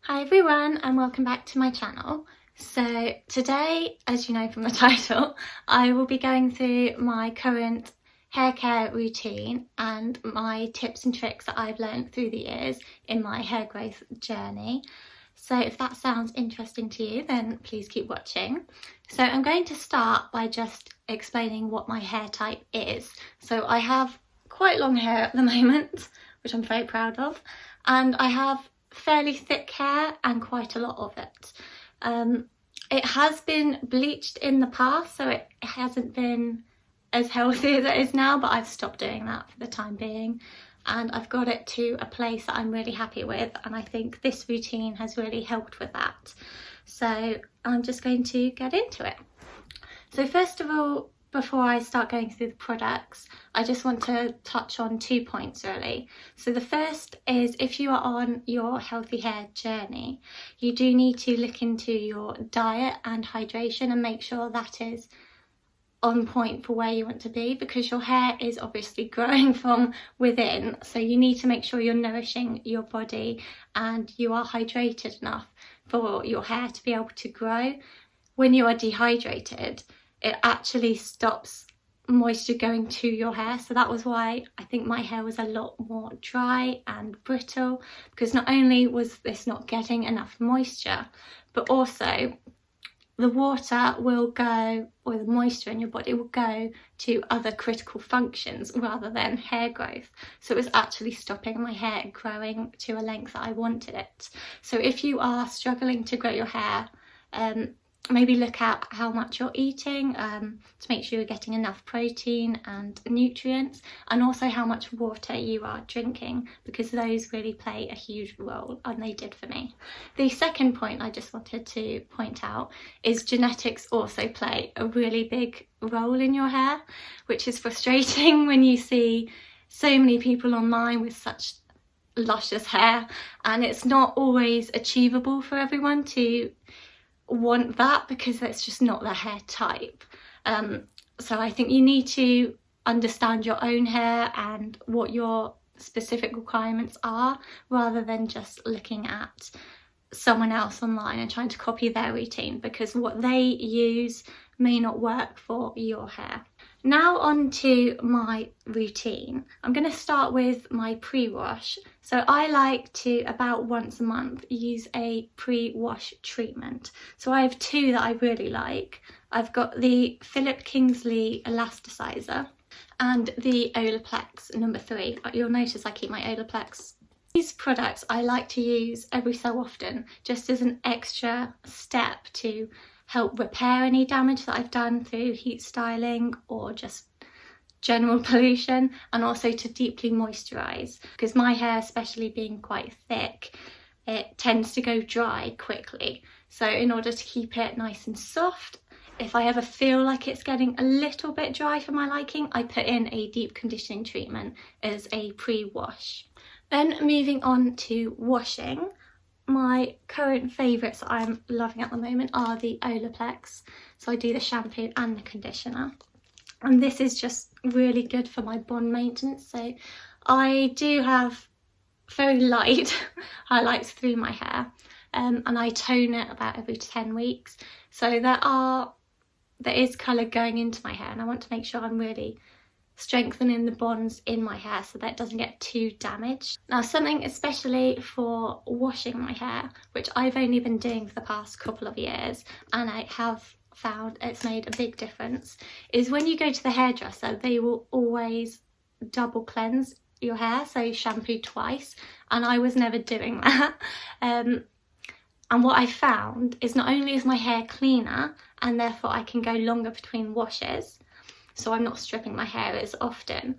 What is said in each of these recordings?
Hi everyone and welcome back to my channel. So today, as you know from the title, I will be going through my current hair care routine and my tips and tricks that I've learned through the years in my hair growth journey. So if that sounds interesting to you, then please keep watching. So I'm going to start by just explaining what my hair type is. So I have quite long hair at the moment, which I'm very proud of, and I have fairly thick hair and quite a lot of it. It has been bleached in the past, so it hasn't been as healthy as it is now, but I've stopped doing that for the time being, and I've got it to a place that I'm really happy with, and I think this routine has really helped with that. So I'm just going to get into it. So first of all, before I start going through the products, I just want to touch on 2 points really. So the first is, if you are on your healthy hair journey, you do need to look into your diet and hydration and make sure that is on point for where you want to be, because your hair is obviously growing from within, so you need to make sure you're nourishing your body and you are hydrated enough for your hair to be able to grow. When you are dehydrated, it actually stops moisture going to your hair, so that was why I think my hair was a lot more dry and brittle, because not only was this not getting enough moisture, but also the water will go, or the moisture in your body will go to other critical functions rather than hair growth. So it was actually stopping my hair growing to a length that I wanted it. So if you are struggling to grow your hair, maybe look at how much you're eating to make sure you're getting enough protein and nutrients, and also how much water you are drinking, because those really play a huge role, and they did for me. The second point I just wanted to point out is genetics also play a really big role in your hair, which is frustrating when you see so many people online with such luscious hair, and it's not always achievable for everyone to want that, because that's just not their hair type. So I think you need to understand your own hair and what your specific requirements are, rather than just looking at someone else online and trying to copy their routine, because what they use may not work for your hair. Now on to my routine. I'm going to start with my pre-wash. So I like to, about once a month, use a pre-wash treatment. So I have 2 that I really like. I've got the Philip Kingsley Elasticizer and the Olaplex number 3. You'll notice I keep my Olaplex. These products I like to use every so often, just as an extra step to help repair any damage that I've done through heat styling or just general pollution, and also to deeply moisturize, because my hair, especially being quite thick, it tends to go dry quickly. So in order to keep it nice and soft, if I ever feel like it's getting a little bit dry for my liking, I put in a deep conditioning treatment as a pre-wash. Then moving on to washing, my current favourites that I'm loving at the moment are the Olaplex. So I do the shampoo and the conditioner, and this is just really good for my bond maintenance. So I do have very light highlights through my hair, and I tone it about every 10 weeks. So there is colour going into my hair, and I want to make sure I'm really strengthening the bonds in my hair so that it doesn't get too damaged. Now, something especially for washing my hair, which I've only been doing for the past couple of years, and I have found it's made a big difference, is when you go to the hairdresser, they will always double cleanse your hair, so shampoo twice, and I was never doing that. And what I found is, not only is my hair cleaner and therefore I can go longer between washes, so I'm not stripping my hair as often,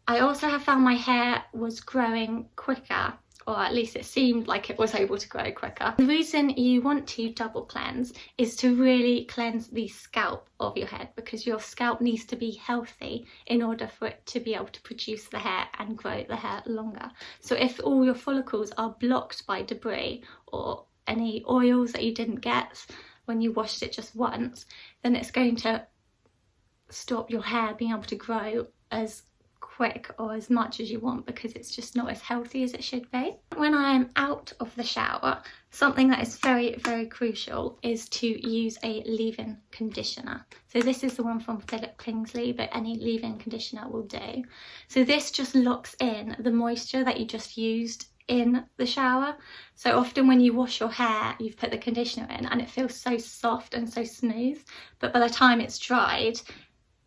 I also have found my hair was growing quicker, or at least it seemed like it was able to grow quicker. The reason you want to double cleanse is to really cleanse the scalp of your head, because your scalp needs to be healthy in order for it to be able to produce the hair and grow the hair longer. So if all your follicles are blocked by debris or any oils that you didn't get when you washed it just once, then it's going to stop your hair being able to grow as quick or as much as you want, because it's just not as healthy as it should be. When I am out of the shower, something that is very, very crucial is to use a leave-in conditioner. So this is the one from Philip Kingsley, but any leave-in conditioner will do. So this just locks in the moisture that you just used in the shower. So often when you wash your hair, you've put the conditioner in and it feels so soft and so smooth, but by the time it's dried,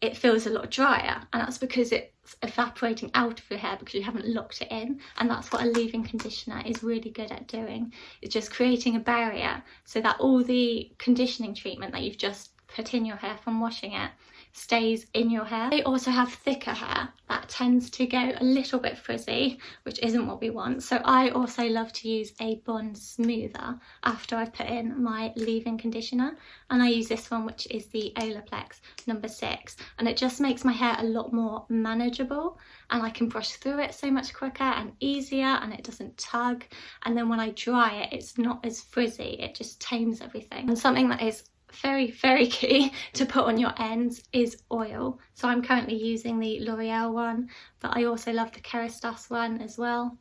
it feels a lot drier, and that's because it's evaporating out of your hair because you haven't locked it in. And that's what a leave-in conditioner is really good at doing. It's just creating a barrier so that all the conditioning treatment that you've just put in your hair from washing it stays in your hair. They also have thicker hair that tends to go a little bit frizzy, which isn't what we want. So I also love to use a bond smoother after I've put in my leave-in conditioner, and I use this one, which is the Olaplex number 6, and it just makes my hair a lot more manageable, and I can brush through it so much quicker and easier, and it doesn't tug, and then when I dry it, it's not as frizzy. It just tames everything. And something that is very, very key to put on your ends is oil. So I'm currently using the L'Oreal one, but I also love the Kerastase one as well.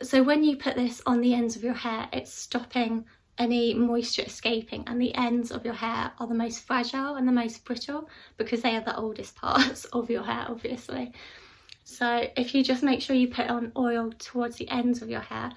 So when you put this on the ends of your hair, it's stopping any moisture escaping, and the ends of your hair are the most fragile and the most brittle because they are the oldest parts of your hair, obviously. So if you just make sure you put on oil towards the ends of your hair,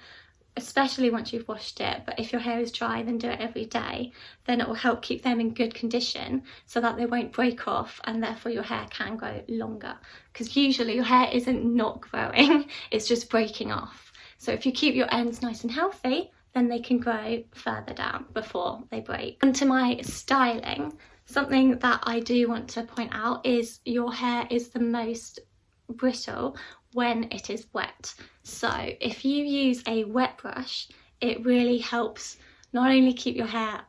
especially once you've washed it, but if your hair is dry, then do it every day, then it will help keep them in good condition so that they won't break off, and therefore your hair can grow longer, because usually your hair isn't not growing, it's just breaking off. So if you keep your ends nice and healthy, then they can grow further down before they break. Onto my styling, something that I do want to point out is your hair is the most brittle when it is wet. So if you use a wet brush, it really helps not only keep your hair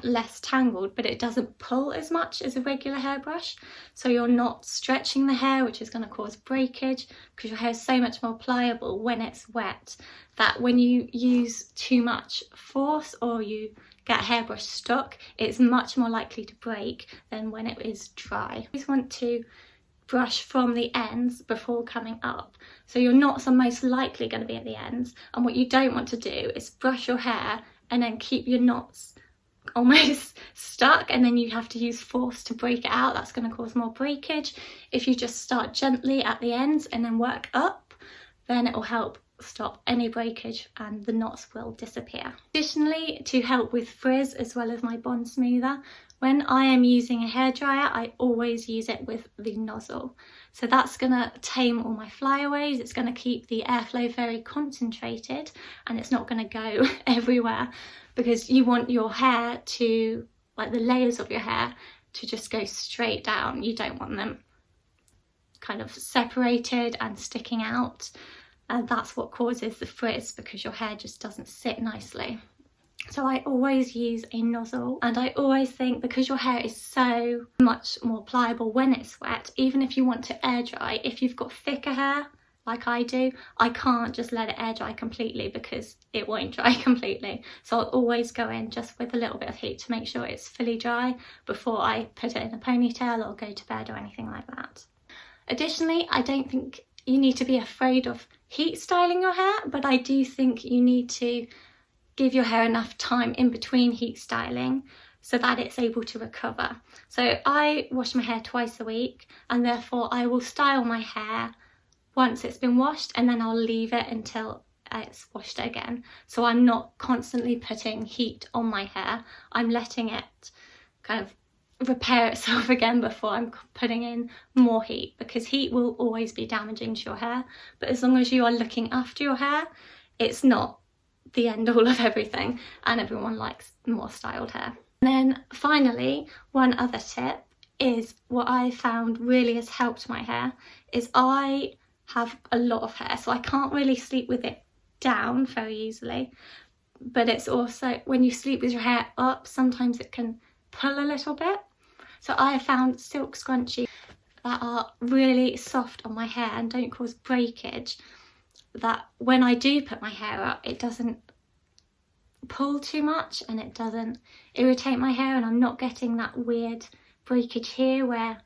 less tangled, but it doesn't pull as much as a regular hairbrush. So you're not stretching the hair, which is going to cause breakage, because your hair is so much more pliable when it's wet, that when you use too much force or you get a hairbrush stuck, it's much more likely to break than when it is dry. You just want to brush from the ends before coming up, so you're not so most likely going to be at the ends. And what you don't want to do is brush your hair and then keep your knots almost stuck, and then you have to use force to break it out. That's going to cause more breakage. If you just start gently at the ends and then work up, then it will help stop any breakage and the knots will disappear. Additionally, to help with frizz as well as my bond smoother, when I am using a hairdryer, I always use it with the nozzle. So that's going to tame all my flyaways, it's going to keep the airflow very concentrated, and it's not going to go everywhere, because you want your hair to, like the layers of your hair, to just go straight down. You don't want them kind of separated and sticking out. And that's what causes the frizz, because your hair just doesn't sit nicely. So I always use a nozzle, and I always think, because your hair is so much more pliable when it's wet, even if you want to air dry, if you've got thicker hair like I do, I can't just let it air dry completely because it won't dry completely. So I'll always go in just with a little bit of heat to make sure it's fully dry before I put it in a ponytail or go to bed or anything like that. Additionally, I don't think you need to be afraid of heat styling your hair, but I do think you need to give your hair enough time in between heat styling so that it's able to recover. So I wash my hair twice a week, and therefore I will style my hair once it's been washed, and then I'll leave it until it's washed again. So I'm not constantly putting heat on my hair. I'm letting it kind of repair itself again before I'm putting in more heat, because heat will always be damaging to your hair. But as long as you are looking after your hair, it's not the end all of everything, and everyone likes more styled hair. And then finally, one other tip is what I found really has helped my hair is I have a lot of hair, so I can't really sleep with it down very easily, but it's also when you sleep with your hair up, sometimes it can pull a little bit. So I have found silk scrunchies that are really soft on my hair and don't cause breakage, that when I do put my hair up, it doesn't pull too much and it doesn't irritate my hair, and I'm not getting that weird breakage here where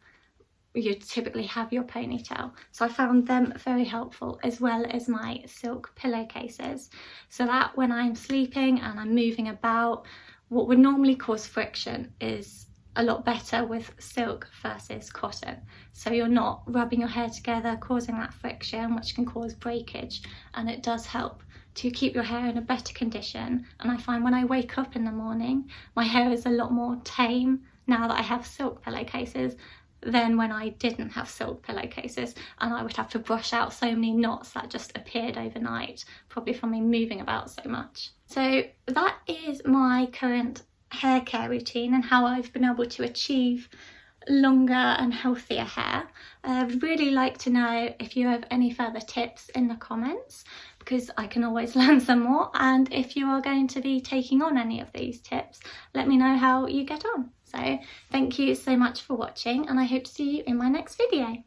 you typically have your ponytail. So I found them very helpful, as well as my silk pillowcases, so that when I'm sleeping and I'm moving about, what would normally cause friction is a lot better with silk versus cotton. So you're not rubbing your hair together, causing that friction, which can cause breakage, and it does help to keep your hair in a better condition. And I find when I wake up in the morning, my hair is a lot more tame now that I have silk pillowcases than when I didn't have silk pillowcases, and I would have to brush out so many knots that just appeared overnight, probably from me moving about so much. So that is my current hair care routine and how I've been able to achieve longer and healthier hair. I'd really like to know if you have any further tips in the comments, because I can always learn some more, and if you are going to be taking on any of these tips, let me know how you get on. So thank you so much for watching, and I hope to see you in my next video.